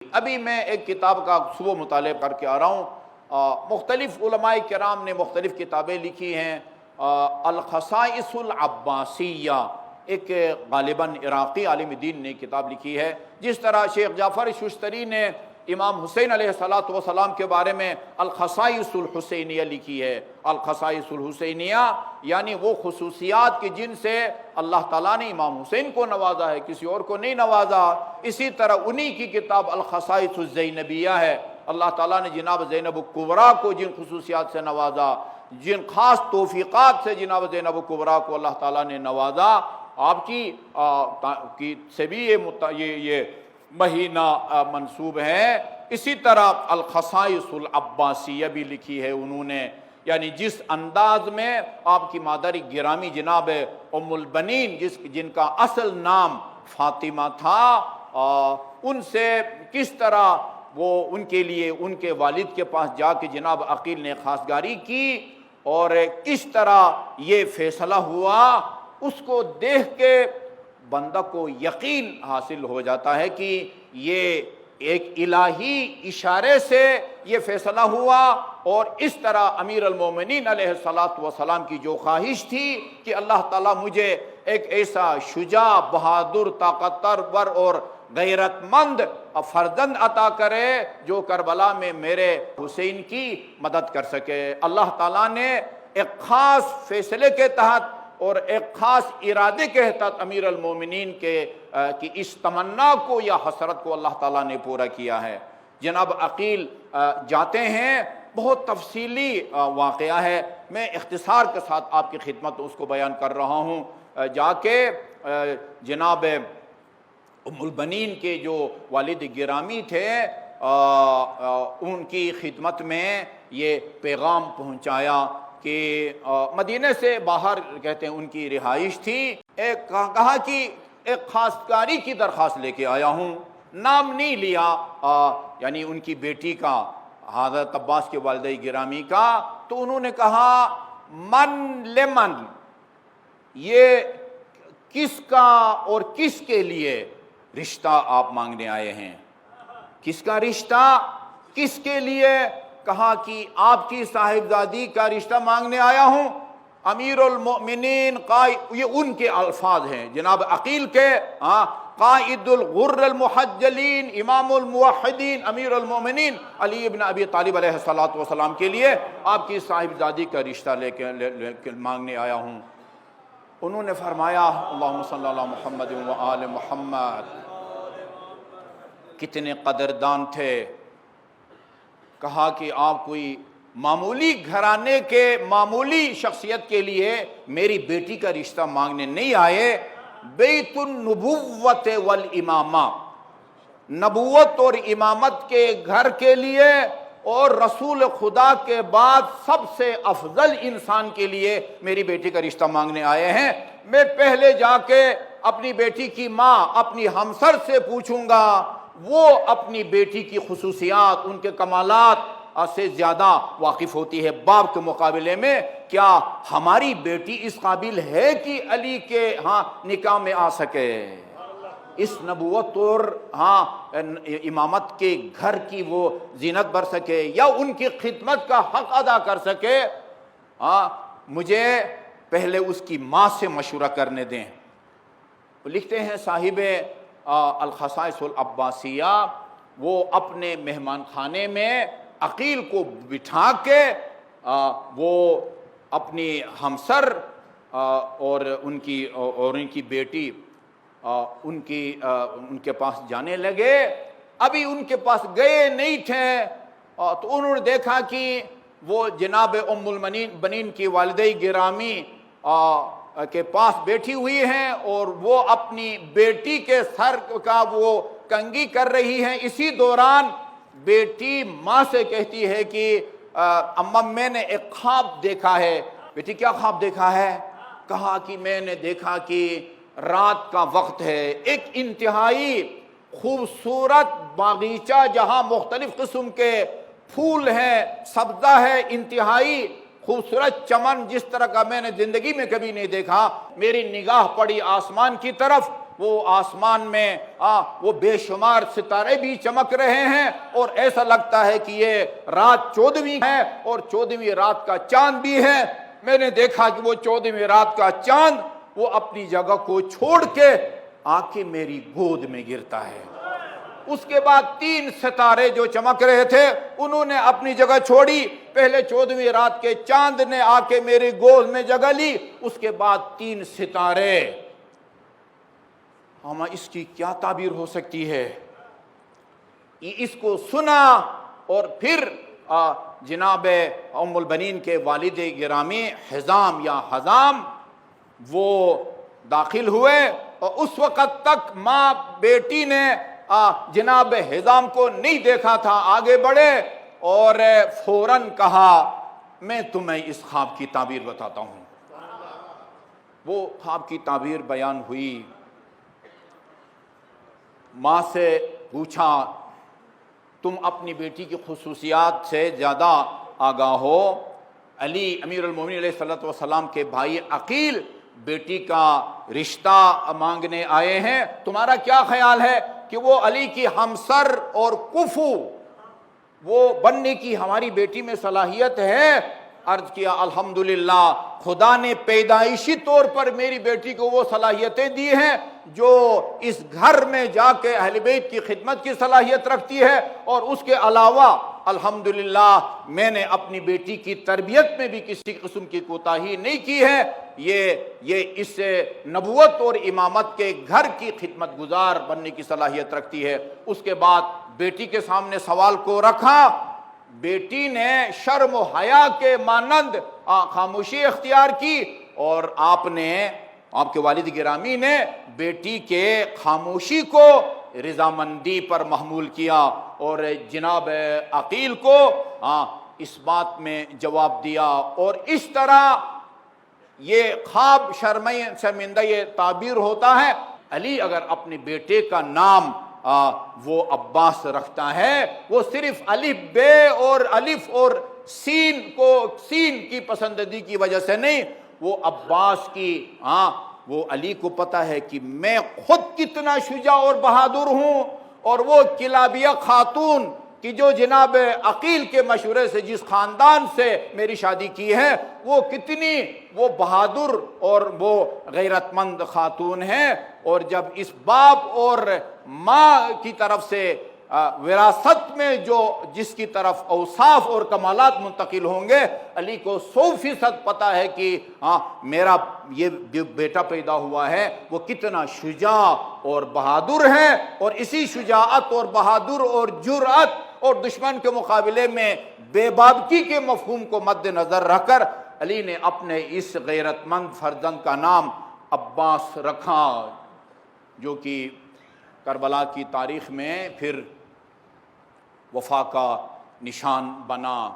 ابھی میں ایک کتاب کا صبح مطالعہ کر کے آ رہا ہوں۔ مختلف علماء کرام نے مختلف کتابیں لکھی ہیں۔ الخصائص العباسیہ ایک غالباً عراقی عالم دین نے کتاب لکھی ہے۔ جس طرح شیخ جعفر ششتری نے امام حسین علیہ السلام کے بارے میں الخصائص الحسینیہ لکھی ہے۔ الخصائص الحسینیہ یعنی وہ خصوصیات کہ جن سے اللہ تعالیٰ نے امام حسین کو نوازا ہے، کسی اور کو نہیں نوازا۔ اسی طرح انہی کی کتاب الخصائص الزینبیہ ہے۔ اللہ تعالیٰ نے جناب زینب الکبریٰ کو جن خصوصیات سے نوازا، جن خاص توفیقات سے جناب زینب الکبریٰ کو اللہ تعالیٰ نے نوازا، آپ کی سے بھی یہ مہینہ منسوب ہے۔ اسی طرح الخصائص العباسیہ بھی لکھی ہے انہوں نے، یعنی جس انداز میں آپ کی مادر گرامی جناب ام البنین جن کا اصل نام فاطمہ تھا، ان سے کس طرح وہ ان کے لیے ان کے والد کے پاس جا کے جناب عقیل نے خواستگاری کی اور کس طرح یہ فیصلہ ہوا، اس کو دیکھ کے بندہ کو یقین حاصل ہو جاتا ہے کہ یہ ایک الہی اشارے سے یہ فیصلہ ہوا۔ اور اس طرح امیر المومنین علیہ السلام کی جو خواہش تھی کہ اللہ تعالیٰ مجھے ایک ایسا شجاع، بہادر، طاقتور اور غیرت مند فرزند عطا کرے جو کربلا میں میرے حسین کی مدد کر سکے۔ اللہ تعالیٰ نے ایک خاص فیصلے کے تحت اور ایک خاص ارادے کے تحت امیر المومنین کی اس تمنا کو یا حسرت کو اللہ تعالیٰ نے پورا کیا ہے۔ جناب عقیل جاتے ہیں، بہت تفصیلی واقعہ ہے، میں اختصار کے ساتھ آپ کی خدمت اس کو بیان کر رہا ہوں۔ جا کے جناب ام البنین کے جو والد گرامی تھے ان کی خدمت میں یہ پیغام پہنچایا کہ مدینہ سے باہر کہتے ہیں ان کی رہائش تھی، کہا کہ ایک خواستگاری کی درخواست لے کے آیا ہوں، نام نہیں لیا، یعنی ان کی بیٹی کا، حضرت عباس کے والدہ گرامی کا۔ تو انہوں نے کہا من لمن، یہ کس کا اور کس کے لیے رشتہ آپ مانگنے آئے ہیں؟ کس کا رشتہ، کس کے لیے؟ کہا کہ آپ کی صاحبزادی کا رشتہ مانگنے آیا ہوں۔ امیر المؤمنین یہ ان کے الفاظ ہیں جناب عقیل کے، قائد الغر المحجلین، امام الموحدین، امیر المؤمنین علی ابن ابی طالب علیہ السلام کے لیے آپ کی صاحبزادی کا رشتہ لے کے مانگنے آیا ہوں۔ انہوں نے فرمایا اللہم صلی اللہ محمد و آل محمد، کتنے قدردان تھے۔ کہا کہ آپ کوئی معمولی گھرانے کے معمولی شخصیت کے لیے میری بیٹی کا رشتہ مانگنے نہیں آئے، بیت النبوت والامامہ، نبوت اور امامت کے گھر کے لیے اور رسول خدا کے بعد سب سے افضل انسان کے لیے میری بیٹی کا رشتہ مانگنے آئے ہیں۔ میں پہلے جا کے اپنی بیٹی کی ماں اپنی ہمسر سے پوچھوں گا، وہ اپنی بیٹی کی خصوصیات، ان کے کمالات سے زیادہ واقف ہوتی ہے باپ کے مقابلے میں۔ کیا ہماری بیٹی اس قابل ہے کہ علی کے نکاح میں آ سکے، اس نبوت اور امامت کے گھر کی وہ زینت بر سکے یا ان کی خدمت کا حق ادا کر سکے؟ مجھے پہلے اس کی ماں سے مشورہ کرنے دیں۔ لکھتے ہیں صاحب الخصائص العباسیہ، وہ اپنے مہمان خانے میں عقیل کو بٹھا کے وہ اپنی ہمسر اور ان کی بیٹی ان کے پاس جانے لگے۔ ابھی ان کے پاس گئے نہیں تھے تو انہوں نے دیکھا کہ وہ جناب ام البنین کی والدہ گرامی کے پاس بیٹھی ہوئی ہیں اور وہ اپنی بیٹی کے سر کا وہ کنگھی کر رہی ہیں۔ اسی دوران بیٹی ماں سے کہتی ہے کہ اماں میں نے ایک خواب دیکھا ہے۔ بیٹی کیا خواب دیکھا ہے؟ کہا کہ میں نے دیکھا کہ رات کا وقت ہے، ایک انتہائی خوبصورت باغیچہ جہاں مختلف قسم کے پھول ہیں، سبزہ ہے، انتہائی خوبصورت چمن جس طرح کا میں نے زندگی میں کبھی نہیں دیکھا۔ میری نگاہ پڑی آسمان کی طرف، وہ آسمان میں وہ بے شمار ستارے بھی چمک رہے ہیں، اور ایسا لگتا ہے کہ یہ رات 14ویں ہے اور 14ویں رات کا چاند بھی ہے۔ میں نے دیکھا کہ وہ 14ویں رات کا چاند وہ اپنی جگہ کو چھوڑ کے آ کے میری گود میں گرتا ہے۔ اس کے بعد 3 ستارے جو چمک رہے تھے انہوں نے اپنی جگہ چھوڑی، پہلے 14ویں رات کے چاند نے آ کے میری گود میں جگہ لی، اس کے بعد 3 ستارے۔ ہم اس کی کیا تعبیر ہو سکتی ہے؟ اس کو سنا اور پھر جناب ام البنین کے والد گرامی حزام یا حزام وہ داخل ہوئے، اور اس وقت تک ماں بیٹی نے جناب حزام کو نہیں دیکھا تھا، آگے بڑھے اور فوراً کہا میں تمہیں اس خواب کی تعبیر بتاتا ہوں۔ وہ خواب کی تعبیر بیان ہوئی، ماں سے پوچھا تم اپنی بیٹی کی خصوصیات سے زیادہ آگاہ ہو، علی امیر المومنین علیہ الصلوۃ والسلام کے بھائی عقیل بیٹی کا رشتہ مانگنے آئے ہیں، تمہارا کیا خیال ہے کہ وہ علی کی ہمسر اور کفو وہ بننے کی ہماری بیٹی میں صلاحیت ہے؟ عرض کیا الحمدللہ، خدا نے پیدائشی طور پر میری بیٹی کو وہ صلاحیتیں دی ہیں جو اس گھر میں جا کے اہل بیت کی خدمت کی صلاحیت رکھتی ہے، اور اس کے علاوہ الحمدللہ میں نے اپنی بیٹی کی تربیت میں بھی کسی قسم کی کوتاہی نہیں کی ہے۔ یہ اس نبوت اور امامت کے گھر کی خدمت گزار بننے کی صلاحیت رکھتی ہے۔ اس کے بعد بیٹی کے سامنے سوال کو رکھا، بیٹی نے شرم و حیا کے مانند خاموشی اختیار کی، اور آپ کے والد گرامی نے بیٹی کے خاموشی کو رضامندی پر محمول کیا، اور جناب عقیل کو اس بات میں جواب دیا، اور اس طرح یہ خواب شرمندہ یہ تعبیر ہوتا ہے۔ علی اگر اپنے بیٹے کا نام وہ عباس رکھتا ہے، وہ صرف الف بے اور الف اور سین کی پسندیدگی کی وجہ سے نہیں، وہ عباس کی وہ علی کو پتہ ہے کہ میں خود کتنا شجاع اور بہادر ہوں، اور وہ کلابیہ خاتون کہ جو جناب عقیل کے مشورے سے جس خاندان سے میری شادی کی ہے، وہ کتنی وہ بہادر اور وہ غیرت مند خاتون ہیں، اور جب اس باپ اور ماں کی طرف سے وراثت میں جس کی طرف اوصاف اور کمالات منتقل ہوں گے، علی کو 100% پتہ ہے کہ میرا یہ بیٹا پیدا ہوا ہے وہ کتنا شجاع اور بہادر ہے، اور اسی شجاعت اور بہادر اور جرأت اور دشمن کے مقابلے میں بے بابکی کے مفہوم کو مد نظر رکھ کر علی نے اپنے اس غیرت مند فرزند کا نام عباس رکھا، جو کہ کربلا کی تاریخ میں پھر وفا کا نشان بنا۔